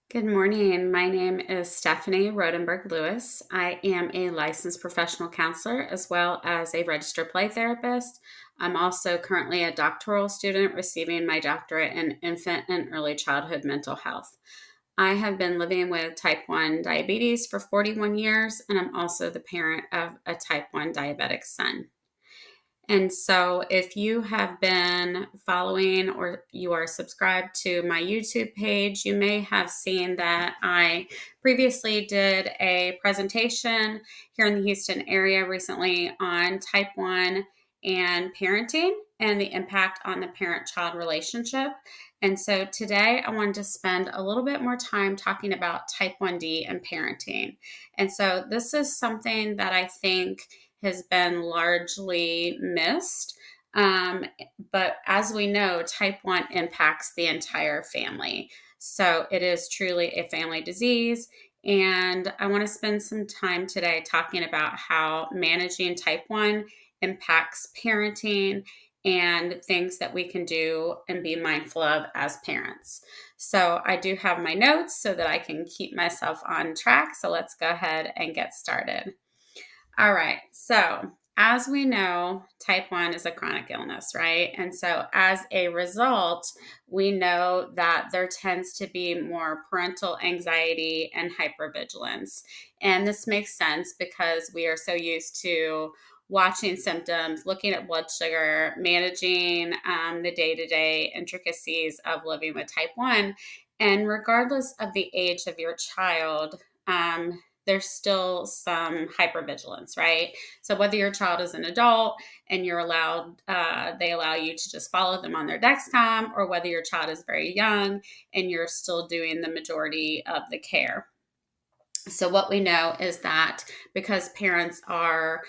Good morning. My name is Stephanie Rodenberg Lewis. I am a licensed professional counselor as well as a registered play therapist. I'm also currently a doctoral student receiving my doctorate in infant and early childhood mental health. I have been living with type 1 diabetes for 41 years, and I'm also the parent of a type 1 diabetic son. And so, if you have been following or you are subscribed to my YouTube page, you may have seen that I previously did a presentation here in the Houston area recently on type 1 and parenting and the impact on the parent child relationship. And so, today I wanted to spend a little bit more time talking about type 1D and parenting. And so, this is something that I think has been largely missed. But as we know, type 1 impacts the entire family. So it is truly a family disease. And I want to spend some time today talking about how managing type 1 impacts parenting and things that we can do and be mindful of as parents. So I do have my notes so that I can keep myself on track. So let's go ahead and get started. All right. So, as we know, type 1 is a chronic illness, right? And so, as a result, we know that there tends to be more parental anxiety and hypervigilance. And this makes sense because we are so used to watching symptoms, looking at blood sugar, managing the day to day intricacies of living with type 1. And regardless of the age of your child, there's still some hypervigilance, right? So whether your child is an adult and they allow you to just follow them on their Dexcom, or whether your child is very young and you're still doing the majority of the care. So what we know is that because parents are,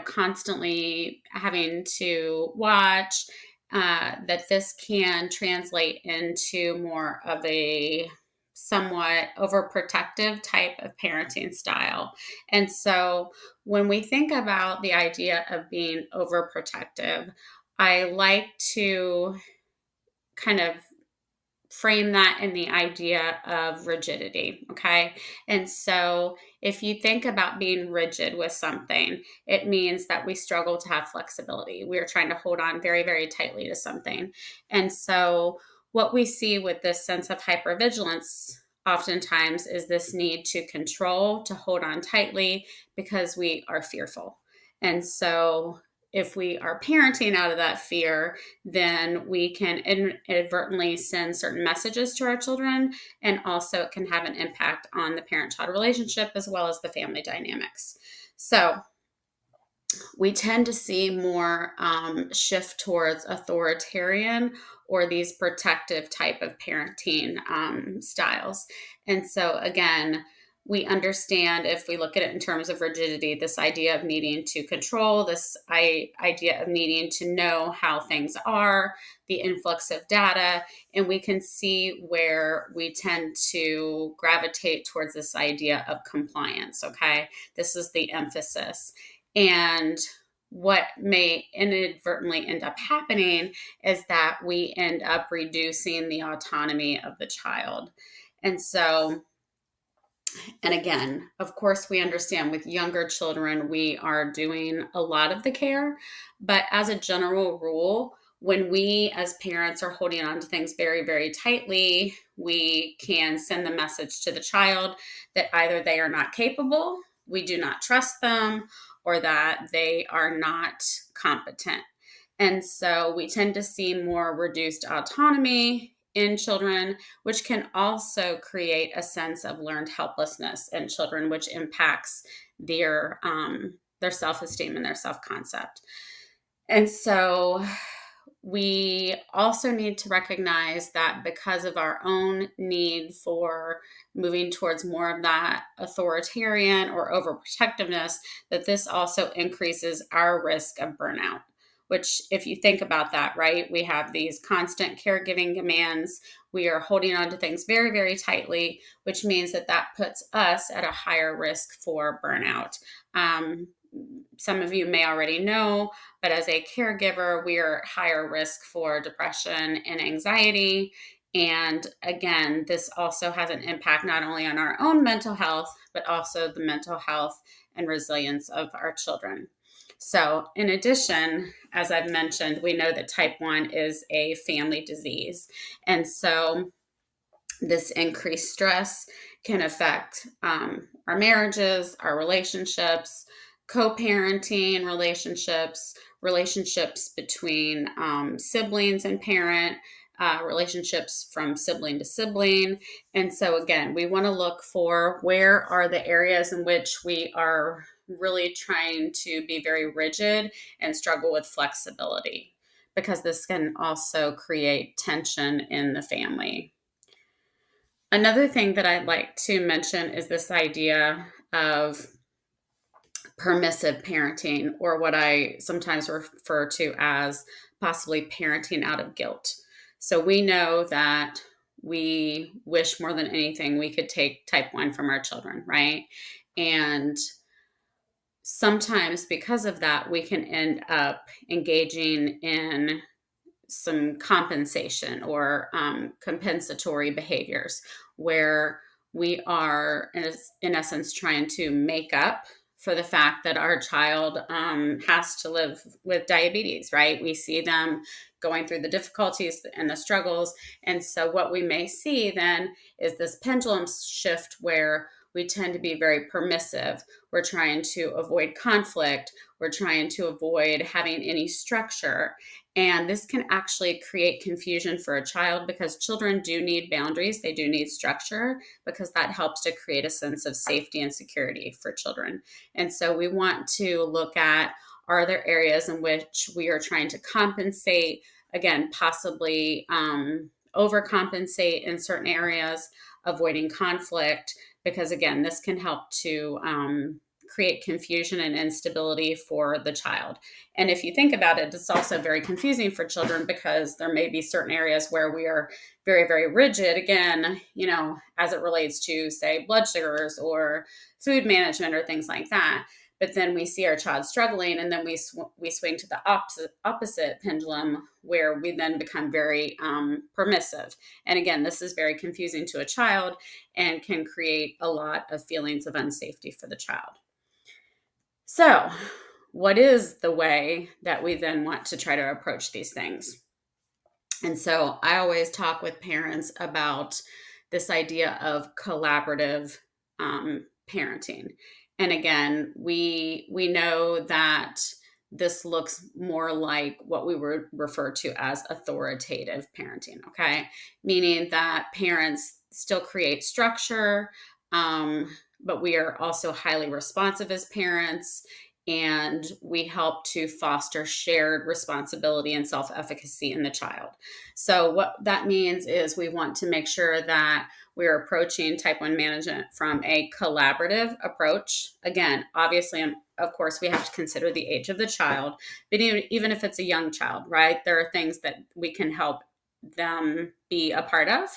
constantly having to watch, that this can translate into more of a somewhat overprotective type of parenting style. And so when we think about the idea of being overprotective, I like to kind of frame that in the idea of rigidity. Okay. And so if you think about being rigid with something, it means that we struggle to have flexibility. We are trying to hold on very, very tightly to something. And so what we see with this sense of hypervigilance oftentimes is this need to control, to hold on tightly because we are fearful. And so if we are parenting out of that fear, then we can inadvertently send certain messages to our children. And also, it can have an impact on the parent child relationship as well as the family dynamics. So, we tend to see more shift towards authoritarian or these protective type of parenting styles. And so, again, we understand if we look at it in terms of rigidity, this idea of needing to control, this idea of needing to know how things are, the influx of data, and we can see where we tend to gravitate towards this idea of compliance. Okay, this is the emphasis. And what may inadvertently end up happening is that we end up reducing the autonomy of the child. And so, and again, of course, we understand with younger children, we are doing a lot of the care. But as a general rule, when we as parents are holding on to things very, very tightly, we can send the message to the child that either they are not capable, we do not trust them, or that they are not competent. And so we tend to see more reduced autonomy in children, which can also create a sense of learned helplessness in children, which impacts their self-esteem and their self-concept. And so we also need to recognize that because of our own need for moving towards more of that authoritarian or overprotectiveness, that this also increases our risk of burnout. Which, if you think about that, right, we have these constant caregiving demands. We are holding on to things very, very tightly, which means that that puts us at a higher risk for burnout. Some of you may already know, but as a caregiver, we are higher risk for depression and anxiety. And again, this also has an impact not only on our own mental health, but also the mental health and resilience of our children. So, in addition, as I've mentioned, we know that type 1 is a family disease. And so, this increased stress can affect our marriages, our relationships, co parenting relationships, relationships between siblings and parent, relationships from sibling to sibling. And so, again, we want to look for where are the areas in which we are really trying to be very rigid and struggle with flexibility, because this can also create tension in the family. Another thing that I'd like to mention is this idea of permissive parenting, or what I sometimes refer to as possibly parenting out of guilt. So we know that we wish more than anything we could take type 1 from our children, right? And sometimes because of that, we can end up engaging in some compensation or compensatory behaviors where we are, in essence, trying to make up for the fact that our child has to live with diabetes, right? We see them going through the difficulties and the struggles. And so, what we may see then is this pendulum shift where we tend to be very permissive. We're trying to avoid conflict. We're trying to avoid having any structure. And this can actually create confusion for a child, because children do need boundaries. They do need structure, because that helps to create a sense of safety and security for children. And so we want to look at, are there areas in which we are trying to compensate, again, possibly overcompensate in certain areas, avoiding conflict, because again, this can help to create confusion and instability for the child. And if you think about it, it's also very confusing for children, because there may be certain areas where we are very, very rigid, again, as it relates to, say, blood sugars or food management or things like that. But then we see our child struggling, and then we swing to the opposite pendulum, where we then become very permissive. And again, this is very confusing to a child and can create a lot of feelings of unsafety for the child. So, what is the way that we then want to try to approach these things? And so I always talk with parents about this idea of collaborative parenting. And again, we know that this looks more like what we would refer to as authoritative parenting, okay? Meaning that parents still create structure, but we are also highly responsive as parents, and we help to foster shared responsibility and self-efficacy in the child. So what that means is we want to make sure that we're approaching type 1 management from a collaborative approach. Again, obviously, of course, we have to consider the age of the child, but even if it's a young child, right, there are things that we can help them be a part of,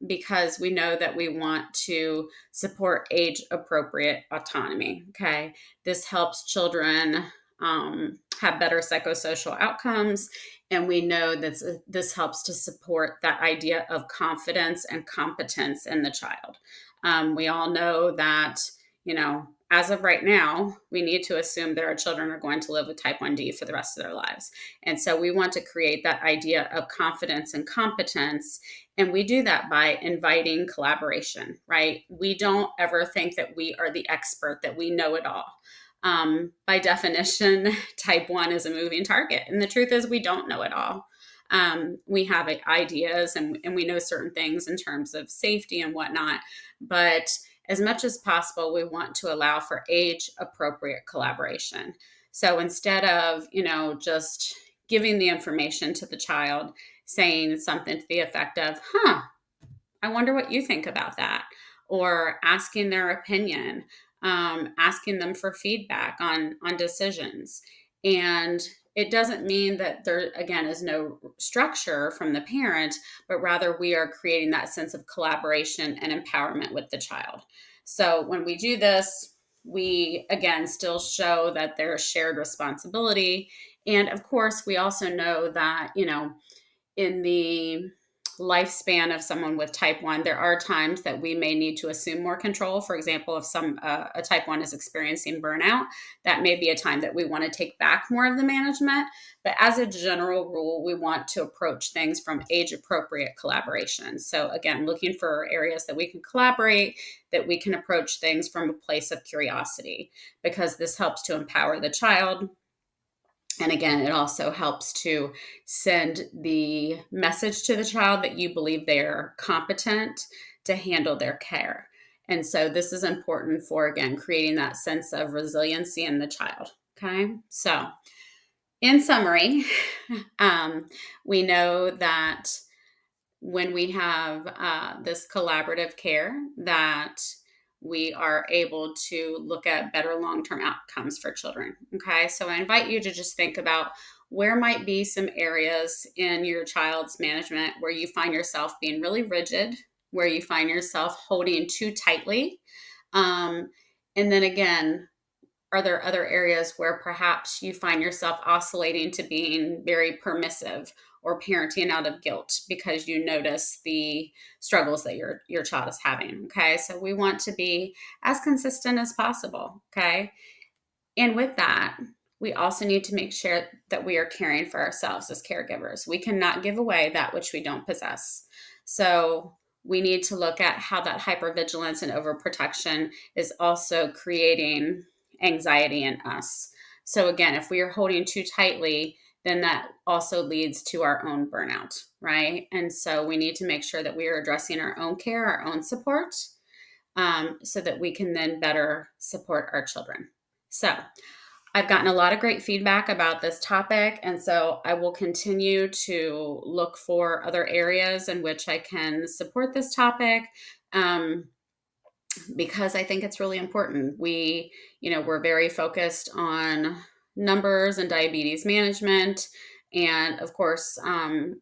because we know that we want to support age appropriate autonomy. Okay. This helps children have better psychosocial outcomes. And we know that this helps to support that idea of confidence and competence in the child. We all know that, as of right now, we need to assume that our children are going to live with type 1D for the rest of their lives. And so we want to create that idea of confidence and competence. And we do that by inviting collaboration, right? We don't ever think that we are the expert, that we know it all. By definition, type 1 is a moving target. And the truth is, we don't know it all. We have ideas and we know certain things in terms of safety and whatnot. But as much as possible, we want to allow for age appropriate collaboration. So instead of, just giving the information to the child, saying something to the effect of, I wonder what you think about that, or asking their opinion, asking them for feedback on decisions. And it doesn't mean that there, again, is no structure from the parent, but rather we are creating that sense of collaboration and empowerment with the child. So when we do this, we, again, still show that there's shared responsibility. And of course, we also know that, in the lifespan of someone with type 1, there are times that we may need to assume more control. For example, if a type 1 is experiencing burnout, that may be a time that we want to take back more of the management. But as a general rule, we want to approach things from age-appropriate collaboration. So again, looking for areas that we can collaborate, that we can approach things from a place of curiosity, because this helps to empower the child. And again, it also helps to send the message to the child that you believe they're competent to handle their care. And so this is important for, again, creating that sense of resiliency in the child. Okay. So in summary, we know that when we have this collaborative care, that we are able to look at better long-term outcomes for children. Okay, so I invite you to just think about where might be some areas in your child's management where you find yourself being really rigid, where you find yourself holding too tightly. And then again, are there other areas where perhaps you find yourself oscillating to being very permissive or parenting out of guilt because you notice the struggles that your child is having? Okay, so we want to be as consistent as possible. Okay, and with that, we also need to make sure that we are caring for ourselves as caregivers. We cannot give away that which we don't possess. So we need to look at how that hypervigilance and overprotection is also creating anxiety in us. So again, if we are holding too tightly, then that also leads to our own burnout, right? And so we need to make sure that we are addressing our own care, our own support, so that we can then better support our children. So I've gotten a lot of great feedback about this topic, and so I will continue to look for other areas in which I can support this topic. Because I think it's really important. We're very focused on numbers and diabetes management. And of course,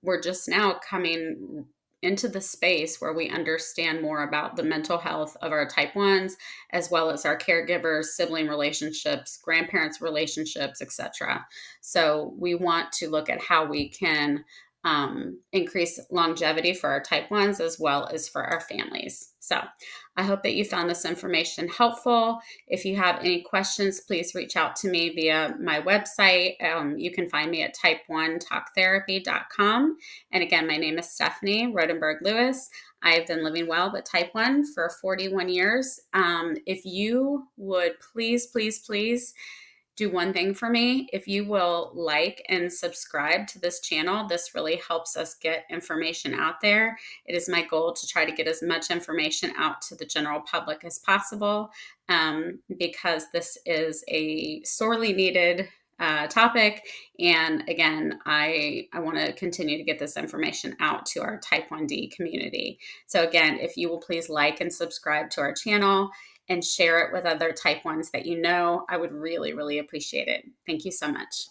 we're just now coming into the space where we understand more about the mental health of our type 1s, as well as our caregivers, sibling relationships, grandparents relationships, etc. So we want to look at how we can increase longevity for our type 1s as well as for our families. So I hope that you found this information helpful. If you have any questions, please reach out to me via my website. You can find me at type1talktherapy.com. And again, my name is Stephanie Rodenberg Lewis. I've been living well with type 1 for 41 years. If you would please do one thing for me. If you will like and subscribe to this channel, this really helps us get information out there. It is my goal to try to get as much information out to the general public as possible, because this is a sorely needed topic. And again, I want to continue to get this information out to our type 1D community. So again, if you will please like and subscribe to our channel and share it with other type 1s that you know, I would really, really appreciate it. Thank you so much.